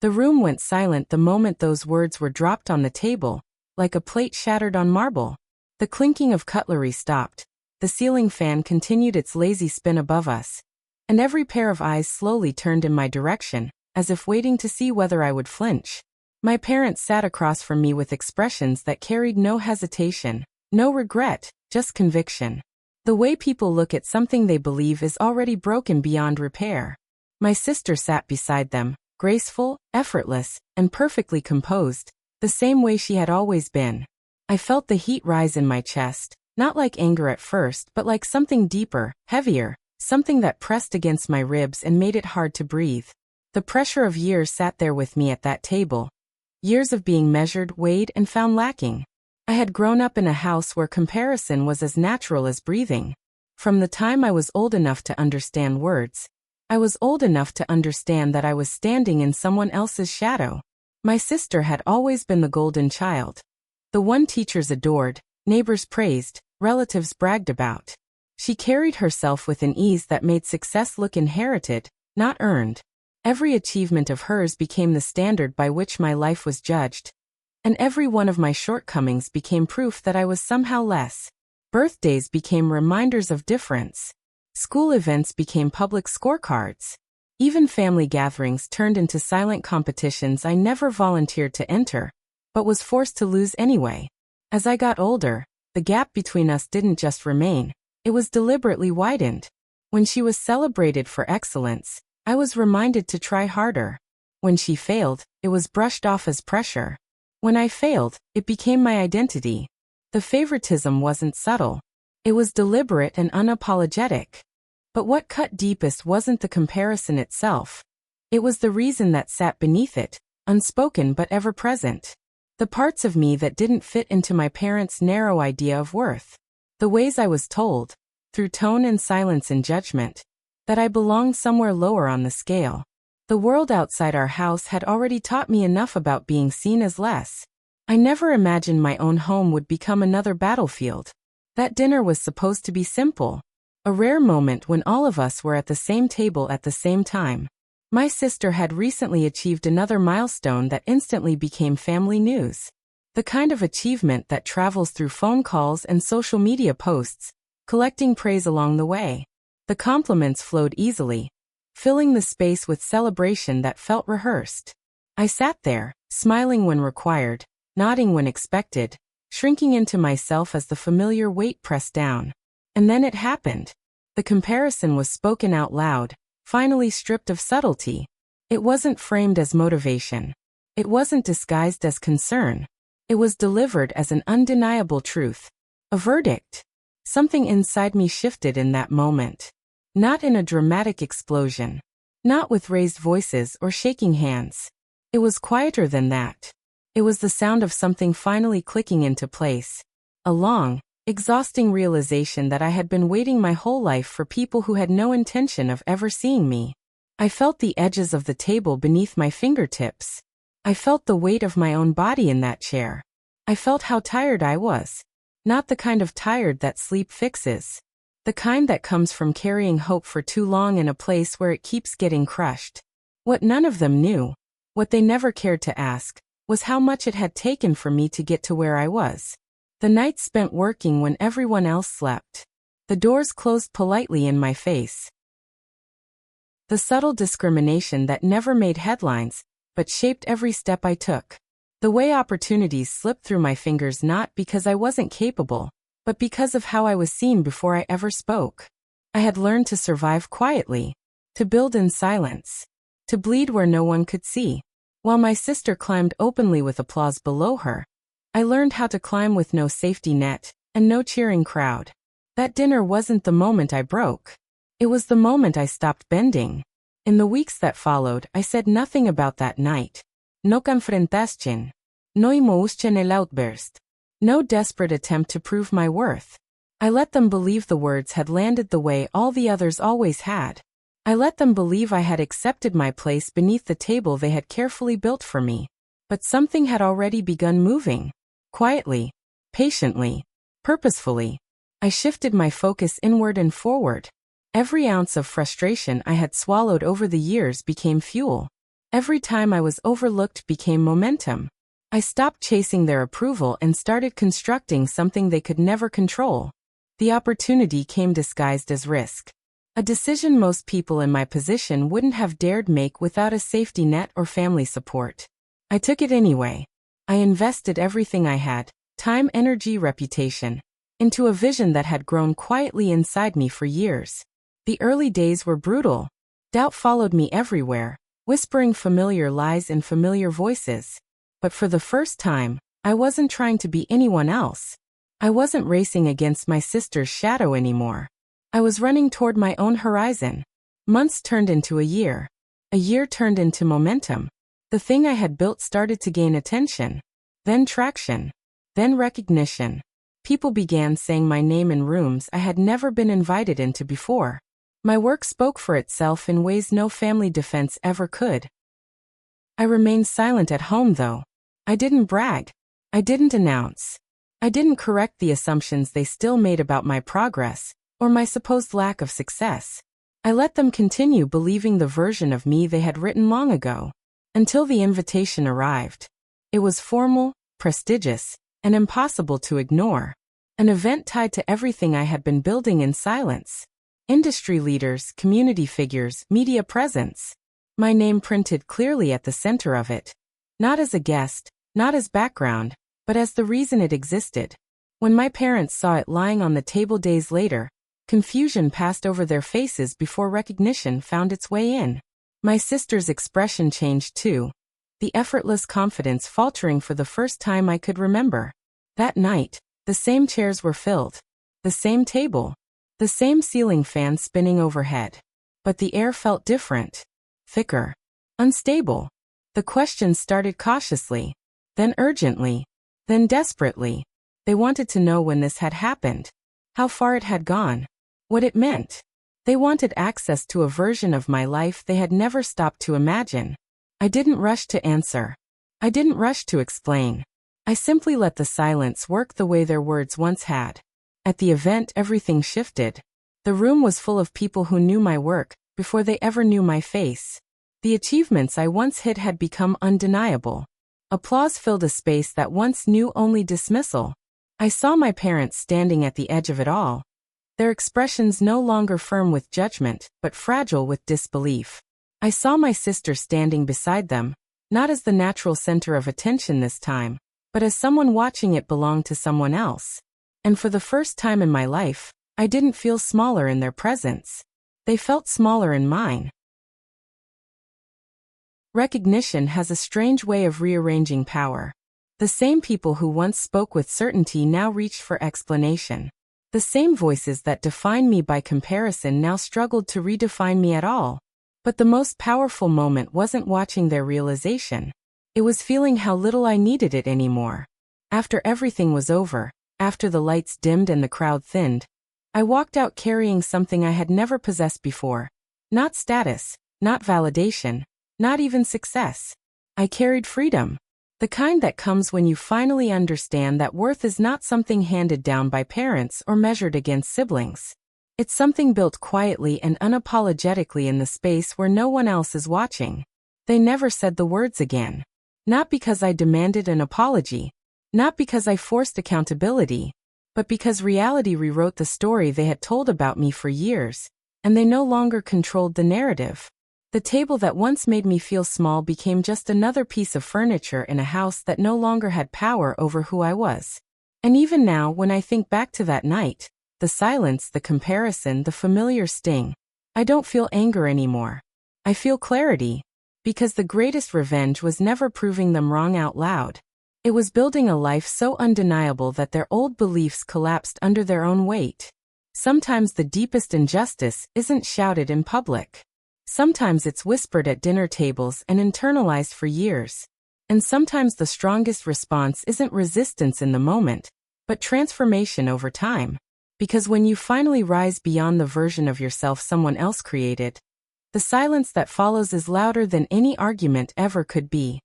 The room went silent the moment those words were dropped on the table, like a plate shattered on marble. The clinking of cutlery stopped, the ceiling fan continued its lazy spin above us, and every pair of eyes slowly turned in my direction, as if waiting to see whether I would flinch. My parents sat across from me with expressions that carried no hesitation, no regret, just conviction. The way people look at something they believe is already broken beyond repair. My sister sat beside them, graceful, effortless, and perfectly composed, the same way she had always been. I felt the heat rise in my chest, not like anger at first but like something deeper, heavier, something that pressed against my ribs and made it hard to breathe. The pressure of years sat there with me at that table. Years of being measured, weighed, and found lacking. I had grown up in a house where comparison was as natural as breathing. From the time I was old enough to understand words, I was old enough to understand that I was standing in someone else's shadow. My sister had always been the golden child. The one teachers adored, neighbors praised, relatives bragged about. She carried herself with an ease that made success look inherited, not earned. Every achievement of hers became the standard by which my life was judged. And every one of my shortcomings became proof that I was somehow less. Birthdays became reminders of difference. School events became public scorecards. Even family gatherings turned into silent competitions I never volunteered to enter, but was forced to lose anyway. As I got older, the gap between us didn't just remain, it was deliberately widened. When she was celebrated for excellence, I was reminded to try harder. When she failed, it was brushed off as pressure. When I failed, it became my identity. The favoritism wasn't subtle. It was deliberate and unapologetic. But what cut deepest wasn't the comparison itself. It was the reason that sat beneath it, unspoken but ever present. The parts of me that didn't fit into my parents' narrow idea of worth. The ways I was told, through tone and silence and judgment, that I belonged somewhere lower on the scale. The world outside our house had already taught me enough about being seen as less. I never imagined my own home would become another battlefield. That dinner was supposed to be simple. A rare moment when all of us were at the same table at the same time. My sister had recently achieved another milestone that instantly became family news. The kind of achievement that travels through phone calls and social media posts, collecting praise along the way. The compliments flowed easily, filling the space with celebration that felt rehearsed. I sat there, smiling when required, nodding when expected, shrinking into myself as the familiar weight pressed down. And then it happened. The comparison was spoken out loud, finally stripped of subtlety. It wasn't framed as motivation. It wasn't disguised as concern. It was delivered as an undeniable truth. A verdict. Something inside me shifted in that moment. Not in a dramatic explosion. Not with raised voices or shaking hands. It was quieter than that. It was the sound of something finally clicking into place. A long, exhausting realization that I had been waiting my whole life for people who had no intention of ever seeing me. I felt the edges of the table beneath my fingertips. I felt the weight of my own body in that chair. I felt how tired I was. Not the kind of tired that sleep fixes. The kind that comes from carrying hope for too long in a place where it keeps getting crushed. What none of them knew, what they never cared to ask, was how much it had taken for me to get to where I was. The nights spent working when everyone else slept. The doors closed politely in my face. The subtle discrimination that never made headlines, but shaped every step I took. The way opportunities slipped through my fingers not because I wasn't capable, but because of how I was seen before I ever spoke. I had learned to survive quietly, to build in silence, to bleed where no one could see. While my sister climbed openly with applause below her, I learned how to climb with no safety net and no cheering crowd. That dinner wasn't the moment I broke. It was the moment I stopped bending. In the weeks that followed, I said nothing about that night. No confrontación. No emotion el outburst. No desperate attempt to prove my worth. I let them believe the words had landed the way all the others always had. I let them believe I had accepted my place beneath the table they had carefully built for me. But something had already begun moving. Quietly, patiently, purposefully. I shifted my focus inward and forward. Every ounce of frustration I had swallowed over the years became fuel. Every time I was overlooked became momentum. I stopped chasing their approval and started constructing something they could never control. The opportunity came disguised as risk. A decision most people in my position wouldn't have dared make without a safety net or family support. I took it anyway. I invested everything I had, time, energy, reputation, into a vision that had grown quietly inside me for years. The early days were brutal. Doubt followed me everywhere, whispering familiar lies in familiar voices. But for the first time, I wasn't trying to be anyone else. I wasn't racing against my sister's shadow anymore. I was running toward my own horizon. Months turned into a year. A year turned into momentum. The thing I had built started to gain attention. Then traction. Then recognition. People began saying my name in rooms I had never been invited into before. My work spoke for itself in ways no family defense ever could. I remained silent at home though. I didn't brag. I didn't announce. I didn't correct the assumptions they still made about my progress, or my supposed lack of success. I let them continue believing the version of me they had written long ago, until the invitation arrived. It was formal, prestigious, and impossible to ignore. An event tied to everything I had been building in silence. Industry leaders, community figures, media presence. My name printed clearly at the center of it. Not as a guest, not as background, but as the reason it existed. When my parents saw it lying on the table days later, confusion passed over their faces before recognition found its way in. My sister's expression changed too, the effortless confidence faltering for the first time I could remember. That night, the same chairs were filled, the same table, the same ceiling fan spinning overhead. But the air felt different, thicker, unstable. The questions started cautiously, then urgently, then desperately. They wanted to know when this had happened, how far it had gone, what it meant. They wanted access to a version of my life they had never stopped to imagine. I didn't rush to answer. I didn't rush to explain. I simply let the silence work the way their words once had. At the event, everything shifted. The room was full of people who knew my work before they ever knew my face. The achievements I once hid had become undeniable. Applause filled a space that once knew only dismissal. I saw my parents standing at the edge of it all. Their expressions no longer firm with judgment, but fragile with disbelief. I saw my sister standing beside them, not as the natural center of attention this time, but as someone watching it belong to someone else. And for the first time in my life, I didn't feel smaller in their presence. They felt smaller in mine. Recognition has a strange way of rearranging power. The same people who once spoke with certainty now reached for explanation. The same voices that defined me by comparison now struggled to redefine me at all. But the most powerful moment wasn't watching their realization. It was feeling how little I needed it anymore. After everything was over, after the lights dimmed and the crowd thinned, I walked out carrying something I had never possessed before. Not status, not validation, not even success. I carried freedom. The kind that comes when you finally understand that worth is not something handed down by parents or measured against siblings. It's something built quietly and unapologetically in the space where no one else is watching. They never said the words again. Not because I demanded an apology. Not because I forced accountability. But because reality rewrote the story they had told about me for years, and they no longer controlled the narrative. The table that once made me feel small became just another piece of furniture in a house that no longer had power over who I was. And even now, when I think back to that night, the silence, the comparison, the familiar sting, I don't feel anger anymore. I feel clarity. Because the greatest revenge was never proving them wrong out loud. It was building a life so undeniable that their old beliefs collapsed under their own weight. Sometimes the deepest injustice isn't shouted in public. Sometimes it's whispered at dinner tables and internalized for years. And sometimes the strongest response isn't resistance in the moment, but transformation over time. Because when you finally rise beyond the version of yourself someone else created, the silence that follows is louder than any argument ever could be.